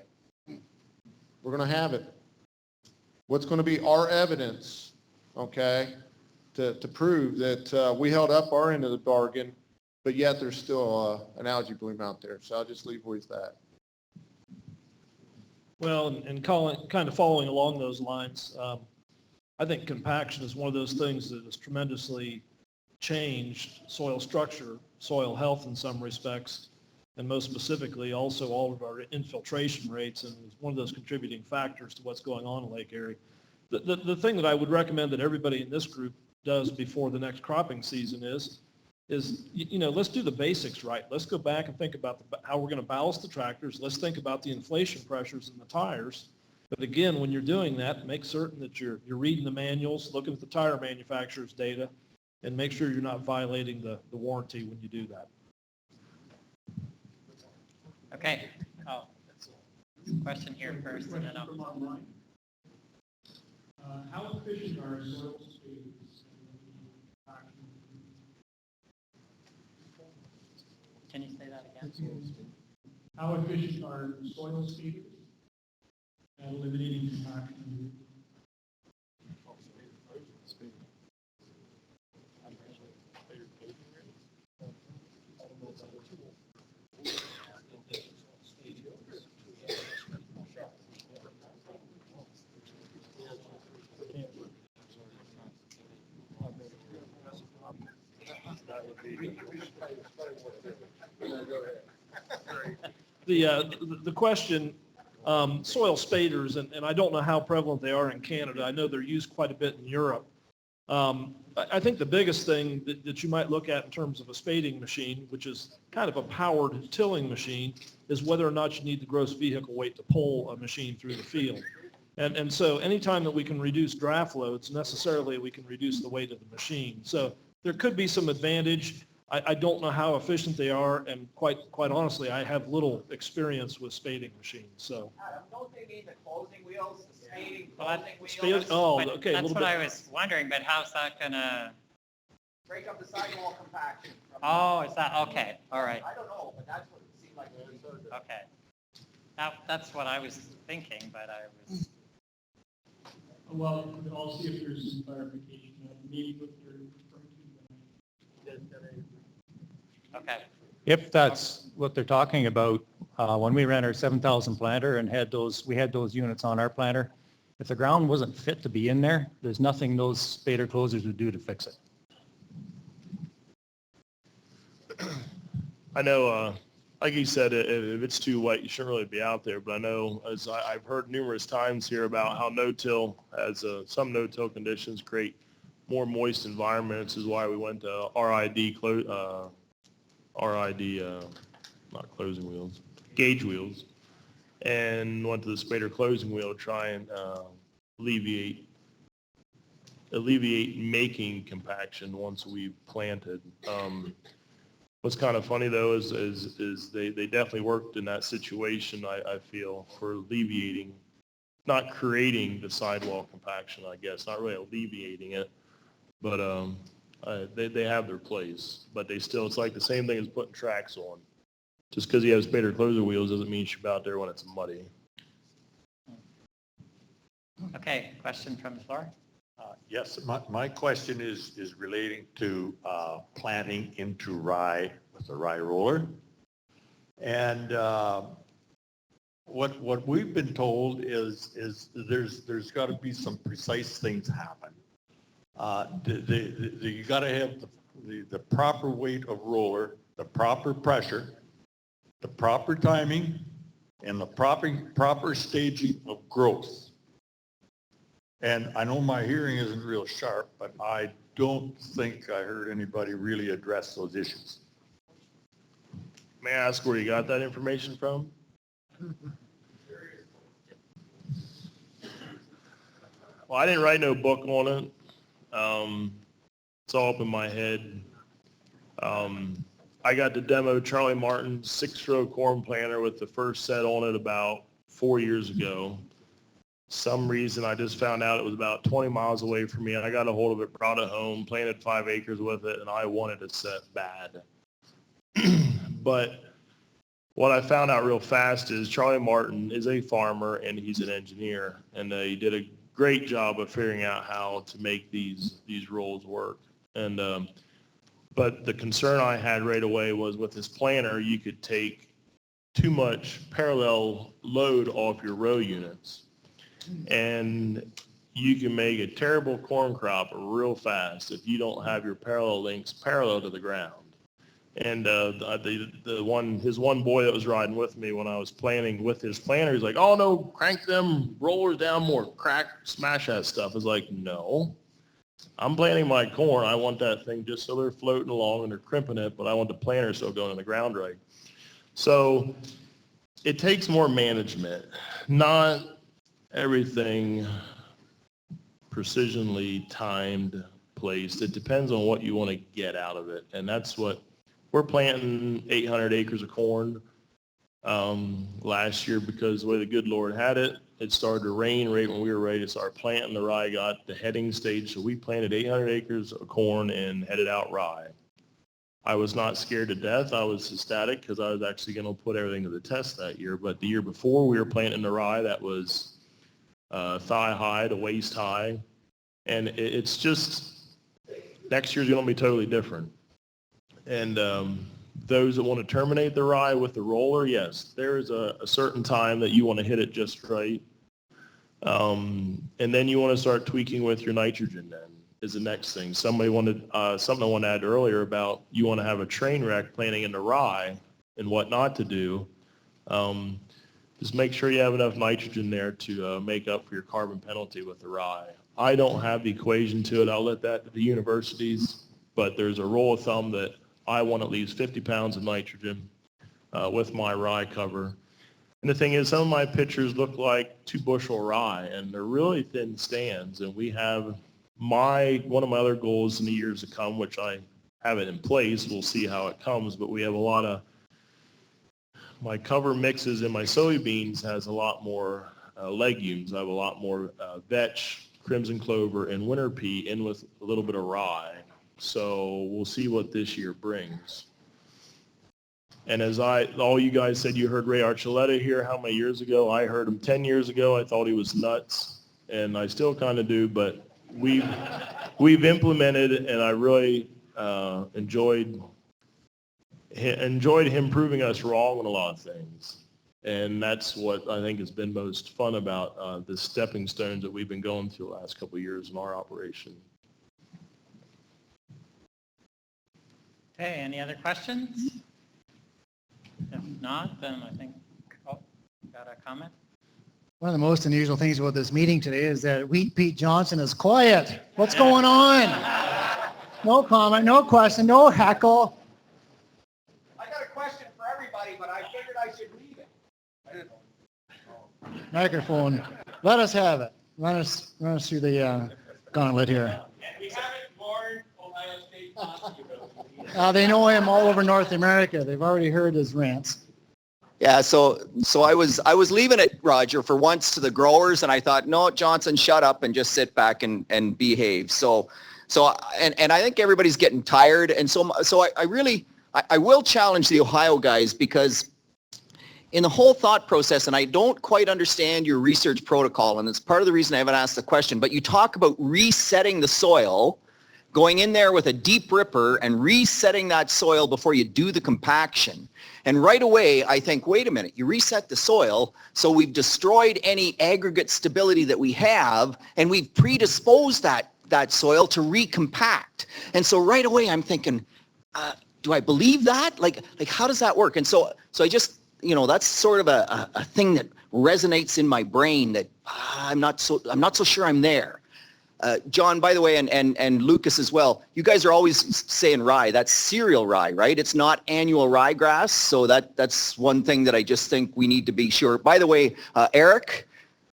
We're going to have it. What's going to be our evidence, okay, to prove that we held up our end of the bargain, but yet there's still an algae bloom out there. So I'll just leave with that. Well, and kind of following along those lines, I think compaction is one of those things that has tremendously changed soil structure, soil health in some respects, and most specifically also all of our infiltration rates, and is one of those contributing factors to what's going on in Lake Erie. The thing that I would recommend that everybody in this group does before the next cropping season is let's do the basics right. Let's go back and think about how we're going to ballast the tractors. Let's think about the inflation pressures in the tires. But again, when you're doing that, make certain that you're reading the manuals, looking at the tire manufacturer's data, and make sure you're not violating the warranty when you do that. Okay. Oh, question here first, and then I'll... How efficient are soil speeds? Can you say that again? How efficient are soil speeders at eliminating compaction? The question, soil spaders, and I don't know how prevalent they are in Canada. I know they're used quite a bit in Europe. I think the biggest thing that you might look at in terms of a spading machine, which is kind of a powered tilling machine, is whether or not you need the gross vehicle weight to pull a machine through the field. And so anytime that we can reduce draft loads, necessarily we can reduce the weight of the machine. So there could be some advantage. I don't know how efficient they are, and quite honestly, I have little experience with spading machines. So. Don't they mean the closing wheels, the spading closing wheels? Okay. That's what I was wondering, but how's that going to... Break up the sidewall compaction. Oh, is that, okay, all right. I don't know, but that's what it seemed like. Okay. That's what I was thinking, but I was... Well, I'll see if there's some clarification. Maybe what they're referring to. Okay. If that's what they're talking about, when we ran our 7,000 planter and we had those units on our planter, if the ground wasn't fit to be in there, there's nothing those spader closers would do to fix it. I know, like you said, if it's too wet, you shouldn't really be out there. But I know, as I've heard numerous times here about how no-till has some no-till conditions create more moist environments. Is why we went to not closing wheels, gauge wheels, and went to the spader closing wheel to try and alleviate making compaction once we planted. What's kind of funny though is they definitely worked in that situation, I feel, for alleviating, not creating the sidewall compaction, I guess, not really alleviating it, but they have their place. But they still, it's like the same thing as putting tracks on. Just because you have spader closer wheels doesn't mean you should be out there when it's muddy. Okay, question from the floor? Yes, my question is relating to planting into rye with a rye roller. And what we've been told is there's got to be some precise things happen. You got to have the proper weight of roller, the proper pressure, the proper timing, and the proper staging of growth. And I know my hearing isn't real sharp, but I don't think I heard anybody really address those issues. May I ask where you got that information from? Well, I didn't write no book on it. It's all up in my head. I got to demo Charlie Martin's 6-row corn planter with the first set on it about 4 years ago. Some reason I just found out it was about 20 miles away from me, and I got a hold of it, brought it home, planted 5 acres with it, and I wanted a set bad. But what I found out real fast is Charlie Martin is a farmer and he's an engineer, and he did a great job of figuring out how to make these rolls work. And but the concern I had right away was with this planter, you could take too much parallel load off your row units. And you can make a terrible corn crop real fast if you don't have your parallel links parallel to the ground. And his one boy that was riding with me when I was planting with his planter, he's like, "Oh no, crank them rollers down more, smash that stuff." I was like, "No, I'm planting my corn. I want that thing just so they're floating along and they're crimping it, but I want the planter still going in the ground right." So it takes more management, not everything precisionally timed, placed. It depends on what you want to get out of it. And that's what we're planting 800 acres of corn last year because the way the good Lord had it, it started to rain right when we were ready to start planting. The rye got the heading stage. So we planted 800 acres of corn and headed out rye. I was not scared to death. I was ecstatic because I was actually going to put everything to the test that year. But the year before we were planting the rye, that was thigh high to waist high. And it's just, next year's going to be totally different. And those that want to terminate the rye with the roller, yes, there is a certain time that you want to hit it just right. And then you want to start tweaking with your nitrogen then is the next thing. Somebody wanted, something I wanted to add earlier about you want to have a train wreck planting in the rye and what not to do. Just make sure you have enough nitrogen there to make up for your carbon penalty with the rye. I don't have the equation to it. I'll let that to the universities, but there's a rule of thumb that I want at least 50 pounds of nitrogen with my rye cover. And the thing is, some of my pictures look like 2 bushel rye, and they're really thin stands. And we have one of my other goals in the years to come, which I have it in place. We'll see how it comes, but we have a lot of my cover mixes in my soybeans has a lot more legumes. I have a lot more vetch, crimson clover, and winter pea in with a little bit of rye. So we'll see what this year brings. And as all you guys said, you heard Ray Archuleta here how many years ago? I heard him 10 years ago. I thought he was nuts. and I still kind of do, but we've implemented, and I really enjoyed him proving us wrong on a lot of things. And that's what I think has been most fun about the stepping stones that we've been going through the last couple of years in our operation. Okay, any other questions? If not, then I think, got a comment? One of the most unusual things about this meeting today is that Wheat Pete Johnson is quiet. What's going on? No comment, no question, no heckle. I got a question for everybody, but I figured I should leave it. Microphone. Let us have it. Run us through the gauntlet here. We haven't warned Ohio State Hockey. They know him all over North America. They've already heard his rants. Yeah, so I was leaving it, Roger, for once to the growers, and I thought, no, Johnson, shut up and just sit back and behave. And I think everybody's getting tired, and so I will challenge the Ohio guys, because in the whole thought process, and I don't quite understand your research protocol, and it's part of the reason I haven't asked the question, but you talk about resetting the soil, going in there with a deep ripper and resetting that soil before you do the compaction. And right away, I think, wait a minute, you reset the soil, so we've destroyed any aggregate stability that we have, and we've predisposed that soil to recompact. And so right away, I'm thinking, do I believe that? Like how does that work? And so I just, that's sort of a thing that resonates in my brain that I'm not so sure I'm there. John, by the way, and Lucas as well, you guys are always saying rye. That's cereal rye, right? It's not annual ryegrass. So that's one thing that I just think we need to be sure. By the way, Eric,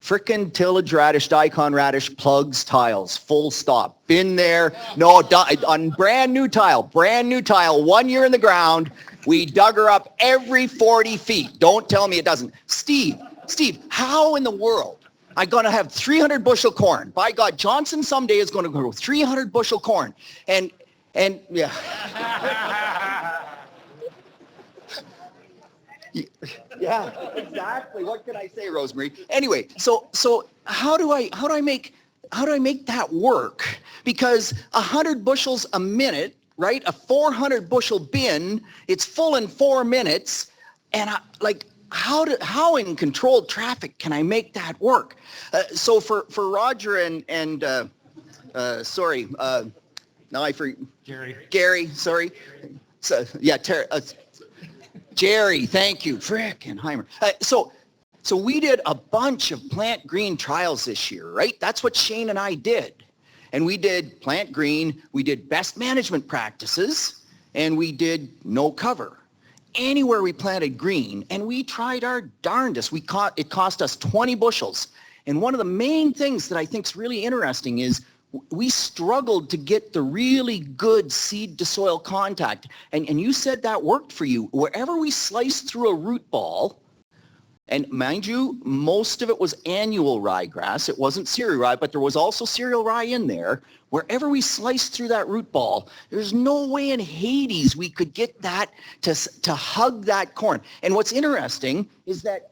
frickin' tillage radish, daikon radish, plugs, tiles, full stop. Been there. No, on brand new tile, 1 year in the ground. We dug her up every 40 feet. Don't tell me it doesn't. Steve, how in the world? I'm going to have 300 bushel corn. By God, Johnson someday is going to grow 300 bushel corn. And yeah. Yeah, exactly. What can I say, Rosemary? Anyway, so how do I make that work? Because 100 bushels a minute, right? A 400 bushel bin, it's full in 4 minutes. And how in controlled traffic can I make that work? So for Roger and sorry, now I forget. Gary, sorry. So yeah, Jerry, thank you. Frickin' Heimer. So we did a bunch of plant green trials this year, right? That's what Shane and I did. And we did plant green, we did best management practices, and we did no cover. Anywhere we planted green, and we tried our darndest. It cost us 20 bushels. And one of the main things that I think is really interesting is we struggled to get the really good seed to soil contact. And you said that worked for you. Wherever we sliced through a root ball, and mind you, most of it was annual ryegrass. It wasn't cereal rye, but there was also cereal rye in there. Wherever we sliced through that root ball, there's no way in Hades we could get that to hug that corn. And what's interesting is that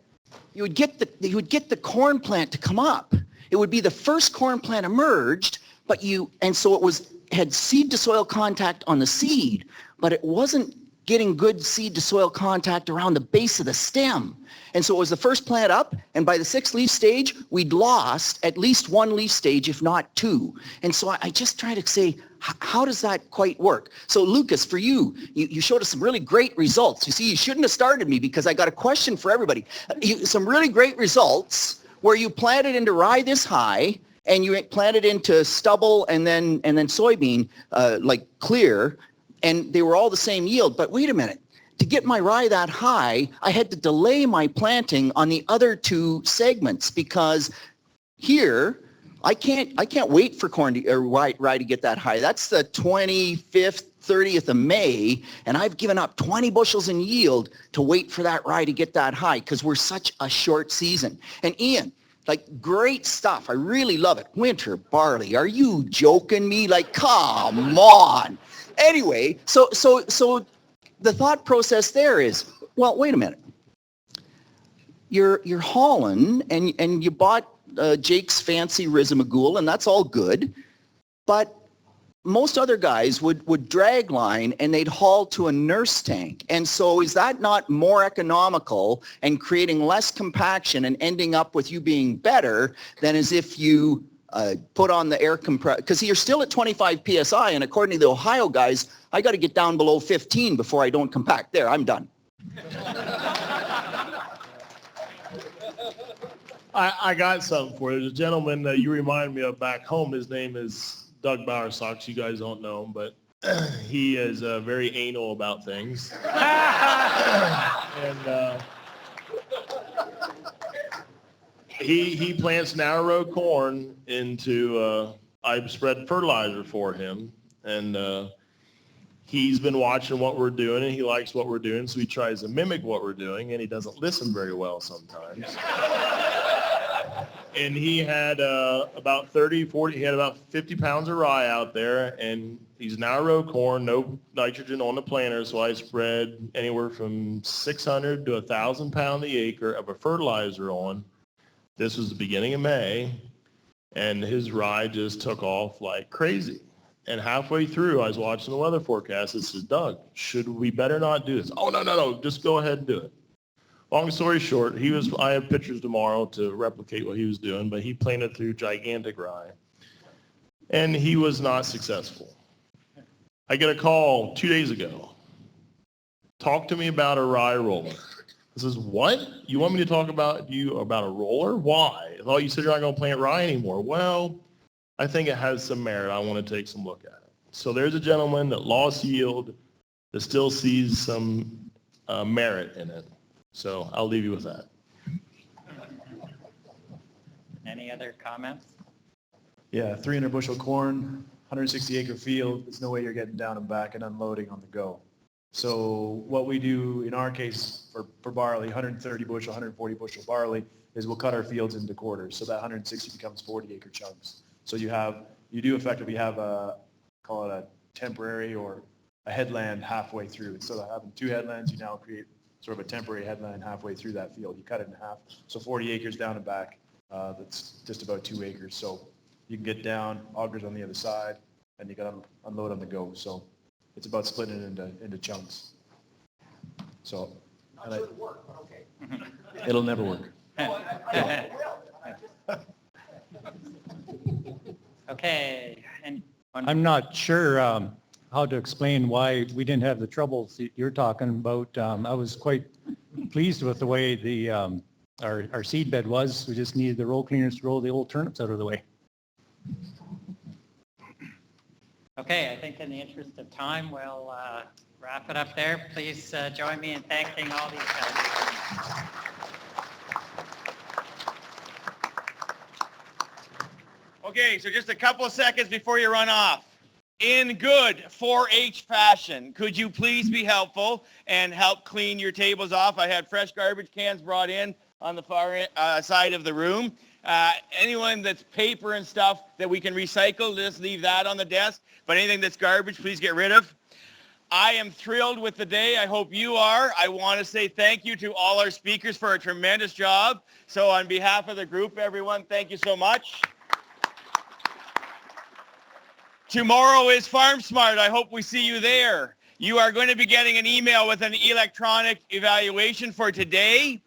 you would get the corn plant to come up. It would be the first corn plant emerged, and so it had seed to soil contact on the seed, but it wasn't getting good seed to soil contact around the base of the stem. And so it was the first plant up, and by the 6th leaf stage, we'd lost at least 1 leaf stage, if not 2. And so I just try to say, how does that quite work? So Lucas, for you showed us some really great results. You see, you shouldn't have started me, because I got a question for everybody. Some really great results where you planted into rye this high, and you planted into stubble and then soybean, like clear, and they were all the same yield. But wait a minute. To get my rye that high, I had to delay my planting on the other 2 segments, because here I can't wait for rye to get that high. That's the 25th, 30th of May, and I've given up 20 bushels in yield to wait for that rye to get that high, because we're such a short season. And Ian, great stuff. I really love it. Winter barley. Are you joking me? Come on. Anyway, so the thought process there is, well, wait a minute. You're hauling, and you bought Jake's fancy Rizamagool, and that's all good. But most other guys would drag line and they'd haul to a nurse tank. And so is that not more economical and creating less compaction and ending up with you being better than as if you put on the air compressor? Because you're still at 25 PSI, and according to the Ohio guys, I got to get down below 15 before I don't compact. There, I'm done. I got something for you. There's a gentleman that you remind me of back home. His name is Doug Bowersox. You guys don't know him, but he is very anal about things. And he plants narrow row corn into, I spread fertilizer for him, and he's been watching what we're doing, and he likes what we're doing, so he tries to mimic what we're doing, and he doesn't listen very well sometimes. And he had about 30, 40, he had about 50 pounds of rye out there, and he's narrow row corn, no nitrogen on the planter, so I spread anywhere from 600 to 1,000 pound the acre of a fertilizer on. This was the beginning of May, and his rye just took off like crazy. And halfway through, I was watching the weather forecast. It says, Doug, should we better not do this? Oh, no, just go ahead and do it. Long story short, I have pictures tomorrow to replicate what he was doing, but he planted through gigantic rye, and he was not successful. I get a call 2 days ago. Talk to me about a rye roller. I says, what? You want me to talk about a roller? Why? I thought you said you're not going to plant rye anymore. Well, I think it has some merit. I want to take some look at it. So there's a gentleman that lost yield that still sees some merit in it. So I'll leave you with that. Any other comments? Yeah, 300 bushel corn, 160 acre field. There's no way you're getting down and back and unloading on the go. So what we do in our case for barley, 130 bushel, 140 bushel barley, is we'll cut our fields into quarters. So that 160 becomes 40 acre chunks. So you do effectively have call it a temporary or a headland halfway through. Instead of having two headlands, you now create sort of a temporary headland halfway through that field. You cut it in half. So 40 acres down and back, that's just about 2 acres. So you can get down, augers on the other side, and you got to unload on the go. So it's about splitting it into chunks. So Not sure it'll work, but okay. It'll never work. Okay. And I'm not sure how to explain why we didn't have the troubles that you're talking about. I was quite pleased with the way our seed bed was. We just needed the roll cleaners to roll the old turnips out of the way. Okay, I think in the interest of time, we'll wrap it up there. Please join me in thanking all these guys. Okay, so just a couple of seconds before you run off. In good 4-H fashion, could you please be helpful and help clean your tables off? I had fresh garbage cans brought in on the far side of the room. Anyone that's paper and stuff that we can recycle, just leave that on the desk. But anything that's garbage, please get rid of. I am thrilled with the day. I hope you are. I want to say thank you to all our speakers for a tremendous job. So on behalf of the group, everyone, thank you so much. Tomorrow is Farm Smart. I hope we see you there. You are going to be getting an email with an electronic evaluation for today.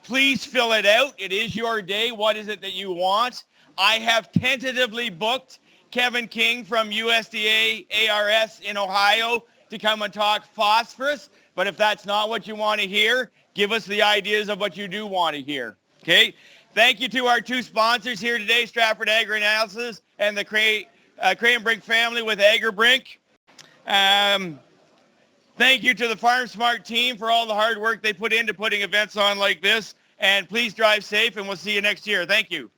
Please fill it out. It is your day. What is it that you want? I have tentatively booked Kevin King from USDA ARS in Ohio to come and talk phosphorus. But if that's not what you want to hear, give us the ideas of what you do want to hear. Okay? Thank you to our two sponsors here today, Stratford Agri-Analysis and the Cray and Brink family with AgriBrink. Thank you to the Farm Smart team for all the hard work they put into putting events on like this. And please drive safe, and we'll see you next year. Thank you.